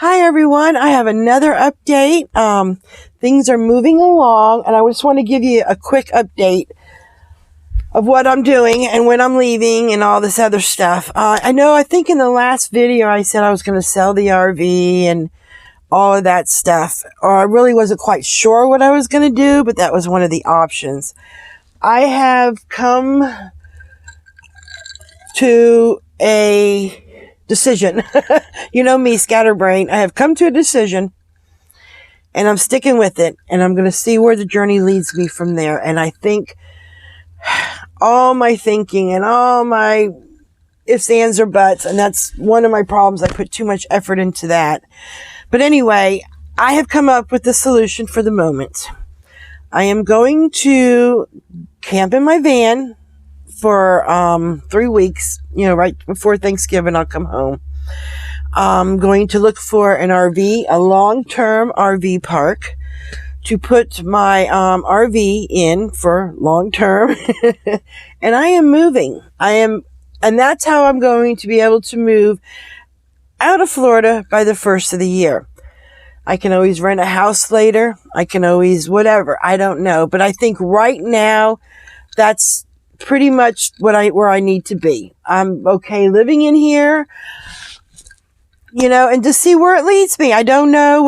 Hi everyone, I have another update. Things are moving along and I just want to give you a quick update of what I'm doing and when I'm leaving and all this other stuff. I think in the last video I said I was going to sell the RV and all of that stuff. Or I really wasn't quite sure what I was going to do, but that was one of the options. I have come to a decision. You know me, scatterbrain. I have come to a decision and I'm sticking with it and I'm going to see where the journey leads me from there. And I think all my thinking and all my ifs, ands, or buts, and that's one of my problems. I put too much effort into that. But anyway, I have come up with the solution for the moment. I am going to camp in my van for 3 weeks, right before Thanksgiving. I'll come home. I'm going to look for an RV, a long-term RV park to put my RV in for long-term. And I am moving. And that's how I'm going to be able to move out of Florida by the first of the year. I can always rent a house later. I can always whatever. I don't know. But I think right now that's pretty much where I need to be. I'm okay living in here, and to see where it leads me. I don't know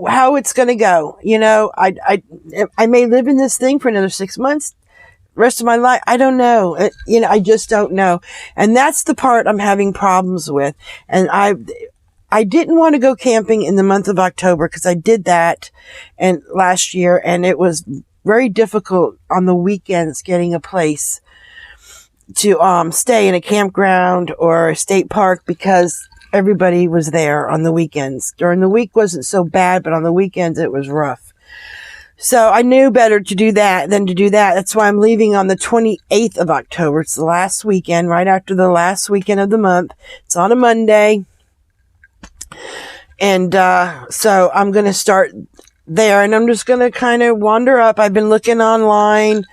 how it's going to go. I may live in this thing for another 6 months, rest of my life. I don't know. I just don't know. And that's the part I'm having problems with. And I didn't want to go camping in the month of October because I did that last year and it was very difficult on the weekends getting a place to stay in a campground or a state park because everybody was there on the weekends. During the week wasn't so bad, but on the weekends it was rough. So I knew better to do that than to do that. That's why I'm leaving on the 28th of October. It's the last weekend, right after the last weekend of the month. It's on a Monday. And so I'm going to start there and I'm just going to kind of wander up. I've been looking online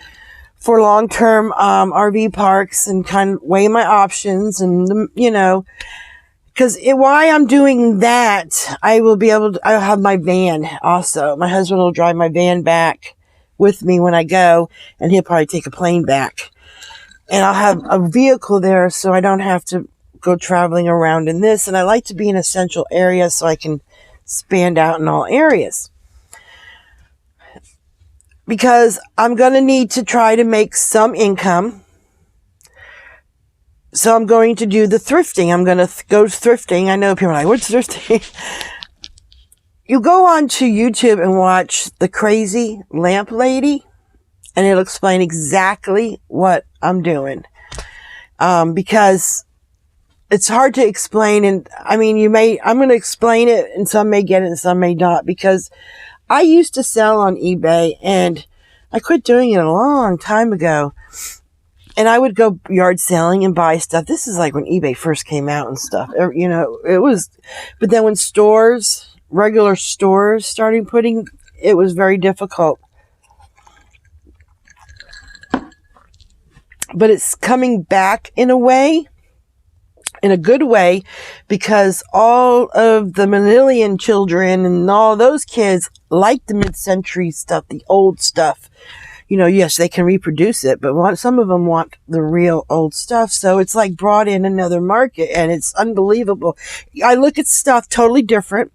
for long-term RV parks and kind of weigh my options and, because why I'm doing that, I'll have my van also. My husband will drive my van back with me when I go and he'll probably take a plane back. And I'll have a vehicle there so I don't have to go traveling around in this. And I like to be in a central area so I can span out in all areas. Because I'm going to need to try to make some income. So I'm going to do the thrifting. I'm going to go thrifting. I know people are like, what's thrifting? You go on to YouTube and watch The Crazy Lamp Lady, and it'll explain exactly what I'm doing. Because it's hard to explain. And I mean, I'm going to explain it and some may get it and some may not, because I used to sell on eBay and I quit doing it a long time ago. And I would go yard selling and buy stuff. This is like when eBay first came out and stuff. It was, but then when regular stores started it was very difficult. But it's coming back in a good way, because all of the millennial children and all those kids like the mid-century stuff, the old stuff. Yes, they can reproduce it, but some of them want the real old stuff. So it's like brought in another market and it's unbelievable. I look at stuff totally different.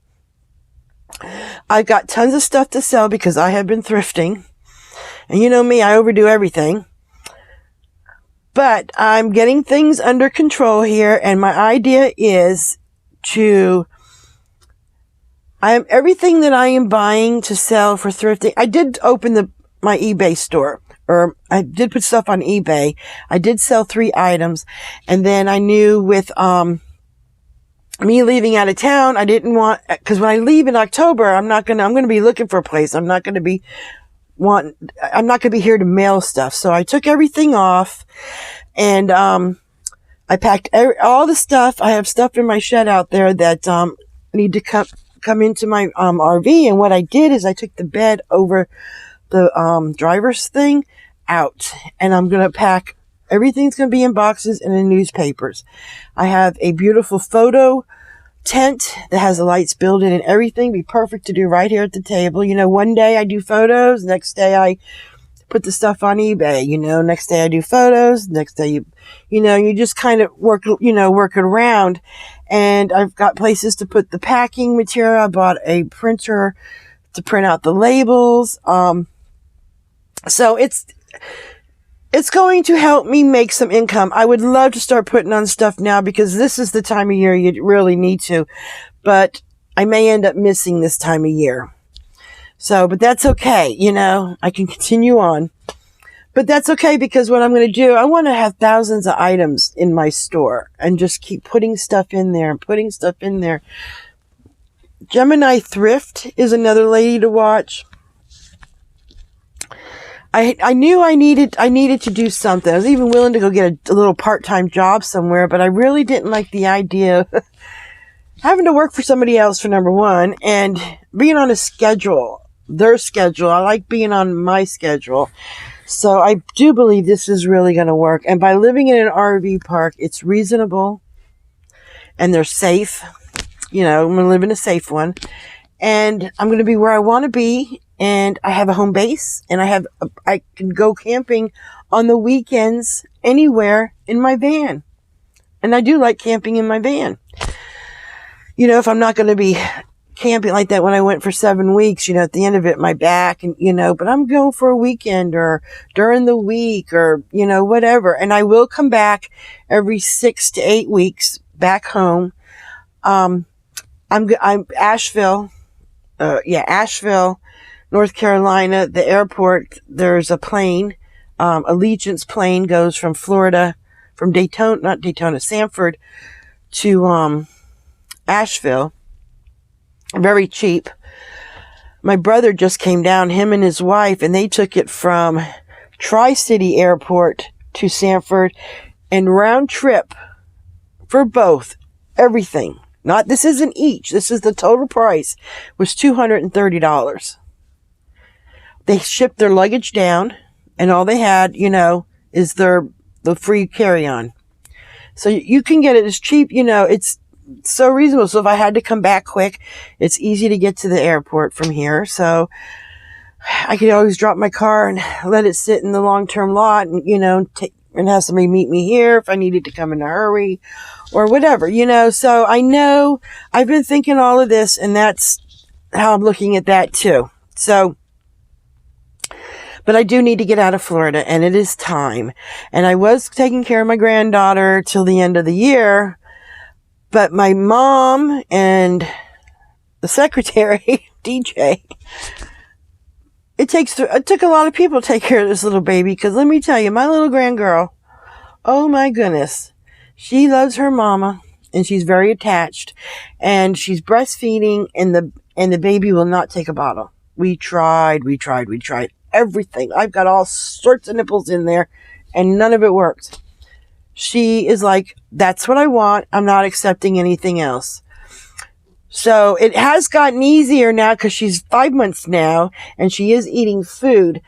I've got tons of stuff to sell because I have been thrifting. And you know me, I overdo everything. But I'm getting things under control here, and my idea is everything that I am buying to sell for thrifting. I did open my eBay store, or I did put stuff on eBay. I did sell 3 items, and then I knew with me leaving out of town, I didn't want, because when I leave in October, I'm going to be looking for a place. I'm not going to be here to mail stuff. So I took everything off and, I packed all the stuff. I have stuff in my shed out there that, need to come into my, RV. And what I did is I took the bed over the, driver's thing out, and I'm going to pack everything's going to be in boxes and in newspapers. I have a beautiful photo tent that has the lights built in and everything. Be perfect to do right here at the table. One day I do photos, next day I put the stuff on eBay. Next day I do photos, next day you just kind of work it around. And I've got places to put the packing material. I bought a printer to print out the labels. So it's going to help me make some income. I would love to start putting on stuff now because this is the time of year you really need to, but I may end up missing this time of year. So, but that's okay. I can continue on, but that's okay because what I'm going to do, I want to have thousands of items in my store and just keep putting stuff in there and putting stuff in there. Gemini Thrift is another lady to watch. I knew I needed to do something. I was even willing to go get a little part-time job somewhere, but I really didn't like the idea of having to work for somebody else, for number one, and being on a schedule, their schedule. I like being on my schedule. So I do believe this is really going to work. And by living in an RV park, it's reasonable and they're safe. I'm going to live in a safe one, and I'm going to be where I want to be. And I have a home base, and I can go camping on the weekends anywhere in my van. And I do like camping in my van. If I'm not going to be camping like that when I went for 7 weeks, at the end of it, my back and, but I'm going for a weekend or during the week or, whatever. And I will come back every 6 to 8 weeks back home. I'm Asheville, North Carolina, the airport, there's a plane, Allegiance plane goes from Florida, from Sanford to, Asheville. Very cheap. My brother just came down, him and his wife, and they took it from Tri-City Airport to Sanford, and round trip for both, everything. This isn't each, this is the total price, was $230. They shipped their luggage down, and all they had, is the free carry-on. So you can get it as cheap, it's so reasonable. So if I had to come back quick, it's easy to get to the airport from here. So I could always drop my car and let it sit in the long-term lot and, and have somebody meet me here if I needed to come in a hurry or whatever, So I know I've been thinking all of this, and that's how I'm looking at that too. So, but I do need to get out of Florida, and it is time. And I was taking care of my granddaughter till the end of the year, but my mom and the secretary, DJ, it took a lot of people to take care of this little baby, because let me tell you, my little grandgirl, oh my goodness, she loves her mama, and she's very attached, and she's breastfeeding, and the baby will not take a bottle. We tried everything. I've got all sorts of nipples in there, and none of it worked. She is like, that's what I want. I'm not accepting anything else. So it has gotten easier now because she's 5 months now, and she is eating food.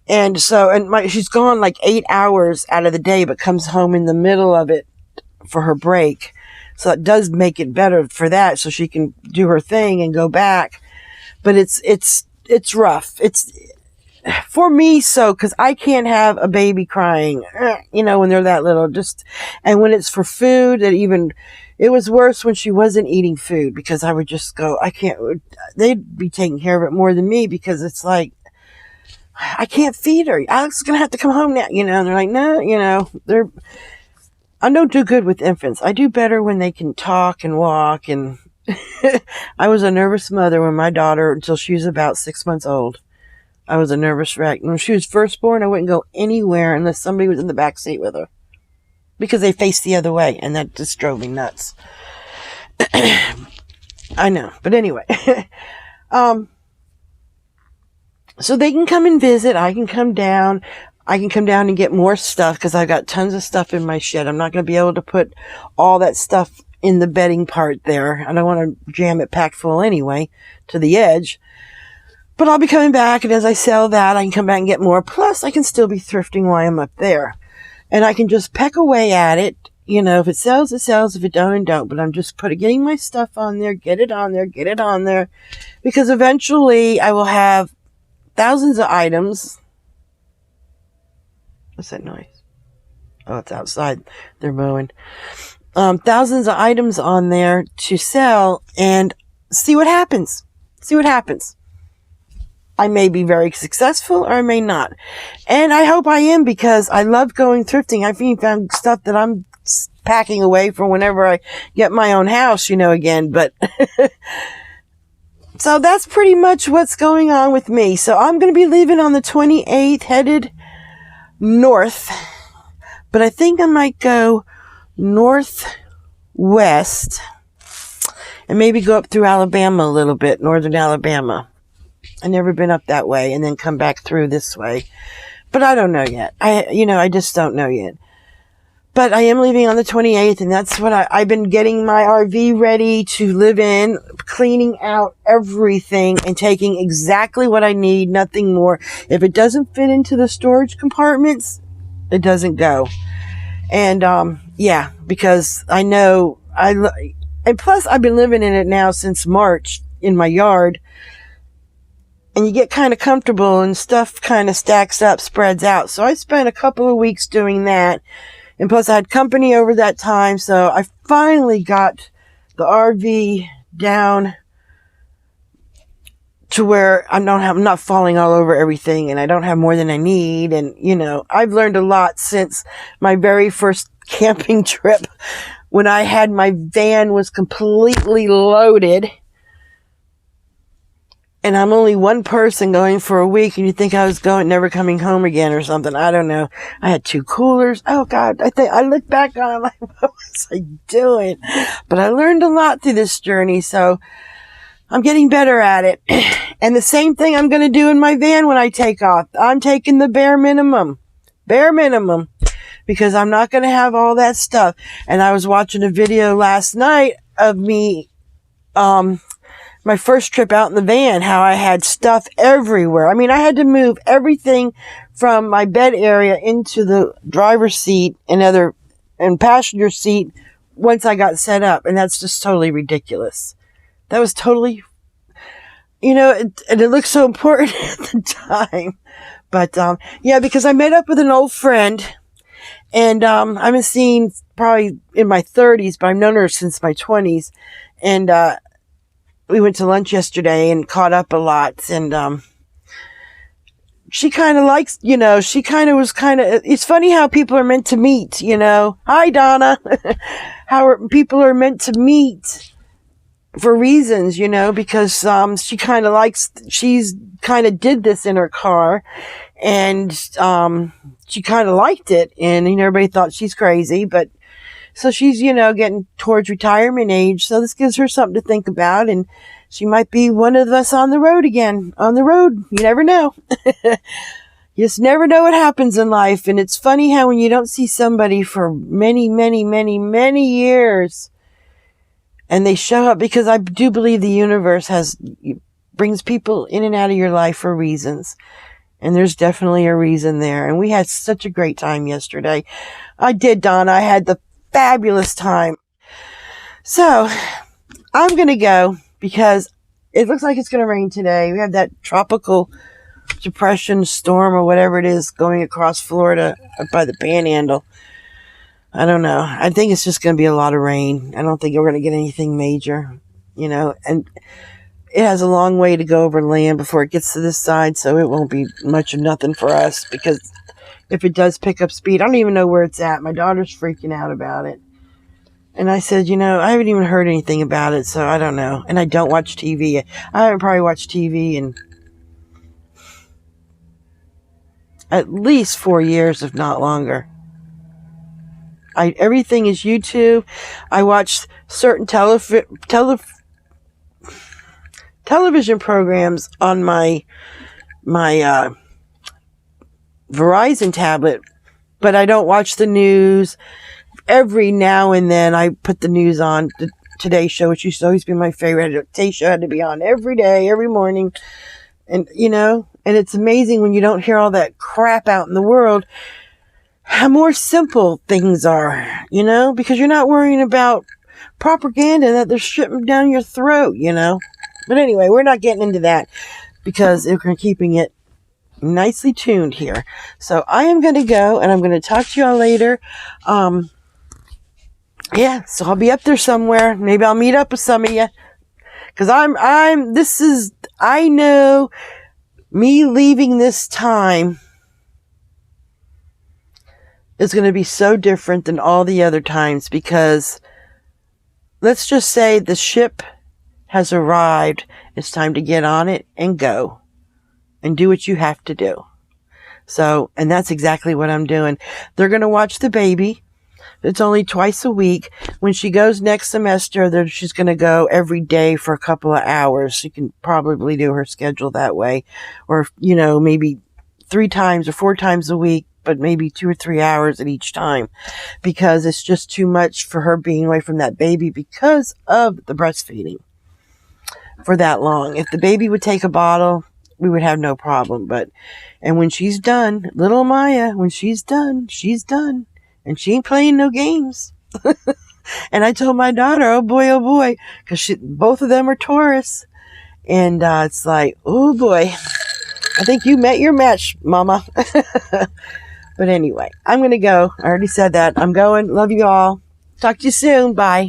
And so, she's gone like 8 hours out of the day, but comes home in the middle of it for her break. So it does make it better for that, so she can do her thing and go back. But it's rough. It's for me, so, because I can't have a baby crying, when they're that little, and when it's for food, it was worse when she wasn't eating food, because I would just go, they'd be taking care of it more than me, because it's like, I can't feed her. Alex is going to have to come home now, and they're like, no, I don't do good with infants. I do better when they can talk and walk, and I was a nervous mother when my daughter, until she was about 6 months old. I was a nervous wreck. When she was first born, I wouldn't go anywhere unless somebody was in the back seat with her, because they faced the other way, and that just drove me nuts. I know, but anyway. So they can come and visit. I can come down. And get more stuff, because I've got tons of stuff in my shed. I'm not going to be able to put all that stuff in the bedding part there. I don't want to jam it packed full anyway to the edge. But I'll be coming back, and as I sell that, I can come back and get more. Plus, I can still be thrifting while I'm up there. And I can just peck away at it, You know, if it sells, it sells. If it don't, it don't. But I'm just getting my stuff on there, get it on there. Because eventually I will have thousands of items. What's that noise? Oh, it's outside. They're mowing. Thousands of items on there to sell and see what happens. I may be very successful or I may not. And I hope I am, because I love going thrifting. I've even found stuff that I'm packing away for whenever I get my own house, again. But so that's pretty much what's going on with me. So I'm going to be leaving on the 28th, headed north. But I think I might go northwest and maybe go up through Alabama a little bit, northern Alabama. I've never been up that way, and then come back through this way. But I don't know yet. I just don't know yet. But I am leaving on the 28th, and that's what I've been getting my RV ready to live in, cleaning out everything and taking exactly what I need, nothing more. If it doesn't fit into the storage compartments, it doesn't go. And, because I know and plus I've been living in it now since March in my yard. And you get kind of comfortable and stuff kind of stacks up, spreads out. So I spent a couple of weeks doing that. And plus I had company over that time. So I finally got the RV down to where I'm not falling all over everything, and I don't have more than I need. And, I've learned a lot since my very first camping trip, when I had my van was completely loaded. And I'm only one person going for a week, and you think I was never coming home again or something. I don't know. I had 2 coolers. Oh God, I look back on it like, what was I doing? But I learned a lot through this journey, so I'm getting better at it. And the same thing I'm going to do in my van when I take off. I'm taking the bare minimum, because I'm not going to have all that stuff. And I was watching a video last night of me, my first trip out in the van, how I had stuff everywhere. I mean, I had to move everything from my bed area into the driver's seat and passenger seat once I got set up. And that's just totally ridiculous. That was totally, and it looked so important at the time. But, because I met up with an old friend, and, I've been seeing probably in my 30s, but I've known her since my 20s. And, we went to lunch yesterday and caught up a lot. And, she kind of likes, it's funny how people are meant to meet, Hi, Donna. People are meant to meet for reasons, because, she's kind of did this in her car, and, she kind of liked it, and, everybody thought she's crazy, but, so she's, getting towards retirement age, so this gives her something to think about, and she might be one of us on the road again, you never know. You just never know what happens in life, and it's funny how when you don't see somebody for many, many, many, many years, and they show up, because I do believe the universe brings people in and out of your life for reasons. And there's definitely a reason there. And we had such a great time yesterday. I did, Donna. I had the fabulous time. So I'm going to go, because it looks like it's going to rain today. We have that tropical depression storm or whatever it is going across Florida by the Panhandle. I don't know. I think it's just going to be a lot of rain. I don't think we're going to get anything major, and it has a long way to go over land before it gets to this side, so it won't be much of nothing for us, because if it does pick up speed, I don't even know where it's at. My daughter's freaking out about it. And I said, I haven't even heard anything about it, so I don't know. And I don't watch TV. I haven't probably watched TV in at least 4 years, if not longer. Everything is YouTube. I watch certain television programs on my Verizon tablet, but I don't watch the news. Every now and then I put the news on, the Today Show, which used to always be my favorite. The Today Show had to be on every day, every morning. And, and it's amazing when you don't hear all that crap out in the world, how more simple things are, you know, because you're not worrying about propaganda that they're shipping down your throat, you know. But anyway, we're not getting into that because we're keeping it nicely tuned here. So I am going to go, and I'm going to talk to y'all later. Yeah, so I'll be up there somewhere. Maybe I'll meet up with some of you. Because I know me leaving this time is going to be so different than all the other times, because let's just say the ship has arrived. It's time to get on it and go and do what you have to do. So, and that's exactly what I'm doing. They're going to watch the baby. It's only twice a week. When she goes next semester, she's going to go every day for a couple of hours. She can probably do her schedule that way. Or, you know, maybe 3 times or 4 times a week, but maybe 2 or 3 hours at each time, because it's just too much for her being away from that baby because of the breastfeeding for that long. If the baby would take a bottle, we would have no problem. And when she's done, little Maya, when she's done, she's done. And she ain't playing no games. And I told my daughter, oh boy, because both of them are Taurus. And it's like, oh boy, I think you met your match, Mama. But anyway, I'm going to go. I already said that. I'm going. Love you all. Talk to you soon. Bye.